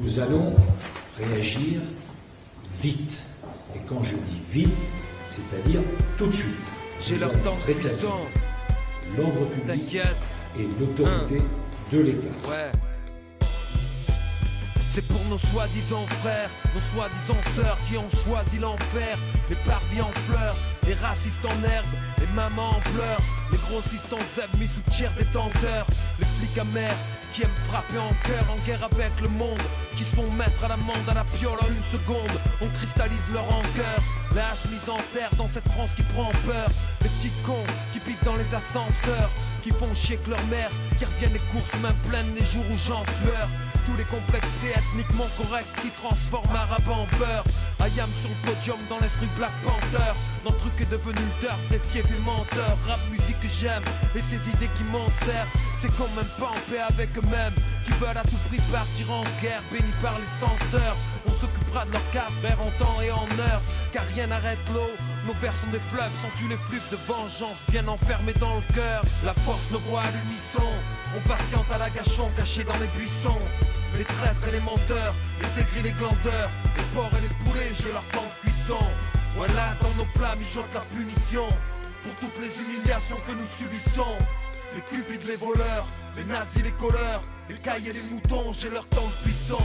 Nous allons réagir vite. Et quand je dis vite, c'est-à-dire tout de suite. J'ai Nous leur allons temps rétablir puissant. l'ordre public T'inquiète. et l'autorité de l'État. Ouais. C'est pour nos soi-disant frères, nos soi-disant sœurs qui ont choisi l'enfer. Les parvis en fleurs, les racistes en herbe, les mamans en pleurs, les grossistes en zèbre mis sous tiers détenteurs, les flics amers qui aiment frapper en cœur, en guerre avec le monde, qui se font mettre à l'amende à la piole en une seconde. On cristallise leur rancœur, la hache mise en terre dans cette France qui prend peur. Les petits cons qui pissent dans les ascenseurs, qui font chier que leur mère, qui reviennent les courses mains pleines les jours où j'en sueur. Tous les complexés ethniquement corrects qui transforment arabe en beurre. Ayam sur le podium dans l'esprit Black Panther. Notre truc est devenu le turf, des fiefs et menteurs. Rap musique que j'aime et ces idées qui m'en servent. C'est quand même pas en paix avec eux-mêmes, qui veulent à tout prix partir en guerre, bénis par les censeurs. On s'occupera de leur cas, frère, en temps et en heure, car rien n'arrête l'eau. Nos vers sont des fleuves, sont-tu les flux de vengeance bien enfermés dans le cœur. La force nos voix à l'unisson, on patiente à la gâchon, cachés dans les buissons. Les traîtres et les menteurs, les aigris, les glandeurs, les porcs et les poulets, j'ai leur temps de cuisson. Voilà, dans nos plats mijote la punition, pour toutes les humiliations que nous subissons. Les cupides, les voleurs, les nazis, les colleurs, les cailles et les moutons, j'ai leur temps de puissant.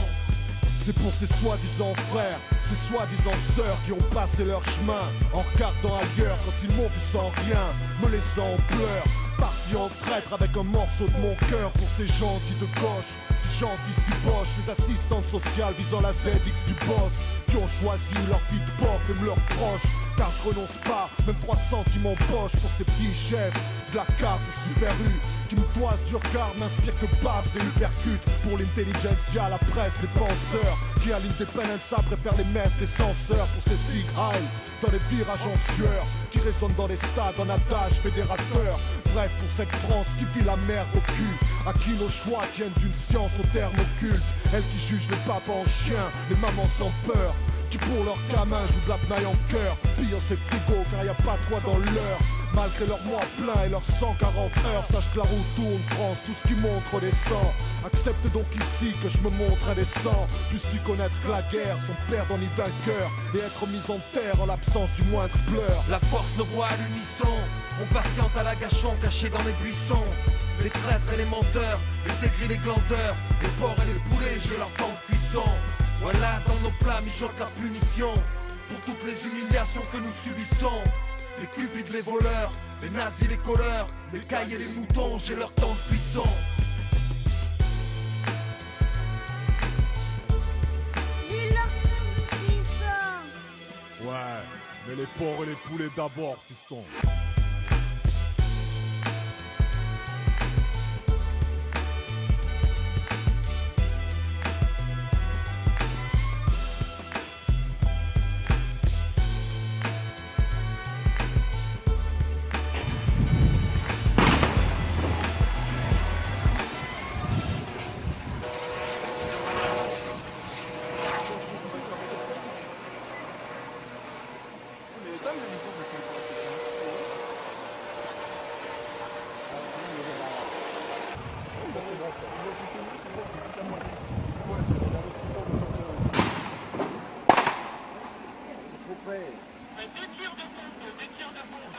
C'est pour ces soi-disant frères, ces soi-disant sœurs qui ont passé leur chemin en regardant ailleurs quand ils m'ont vu sans rien, me laissant en pleurs. Parti en traître avec un morceau de mon cœur pour ces gentils de gauche, ces gentils si poches, ces assistantes sociales visant la ZX du boss, qui ont choisi leur vie de pauvre et leurs proches. Car je renonce pas, même 3 centimes en poche pour ces petits chefs de la carte Super U qui me toisent du regard, m'inspirent que baves et hypercutes. Pour l'intelligentsia, la presse, les penseurs qui à l'indépendance préfèrent les messes des censeurs. Pour ces sig heil dans les virages en sueur qui résonnent dans les stades en adage fédérateur. Bref, pour cette France qui vit la merde au cul, à qui nos choix tiennent d'une science au terme occulte. Elle qui juge les papas en chiens, les mamans sans peur, qui pour leurs gamins jouent de la tenaille en cœur, pillant ces frigos car y a pas de quoi dans l'heure. Malgré leurs mois pleins et leurs 140 heures, sache que la roue tourne France, tout ce qui montre descend. Accepte donc ici que je me montre indécent. Puisses-tu connaître que la guerre, sans perdre ni vainqueur, et être mis en terre en l'absence du moindre pleur. La force nos voix à l'unisson, on patiente à la gâchon, cachés dans les buissons. Les traîtres et les menteurs, les aigris, les glandeurs, les porcs et les poulets, j'ai leur temps de cuisson. Voilà, dans nos plats mijote la punition, pour toutes les humiliations que nous subissons. Les cupides, les voleurs, les nazis, les colleurs, les cailles et les moutons, j'ai leur temps de puissant. J'ai leur temps de puissant. Ouais, mais les porcs et les poulets d'abord, fiston. Deux tirs de pompe,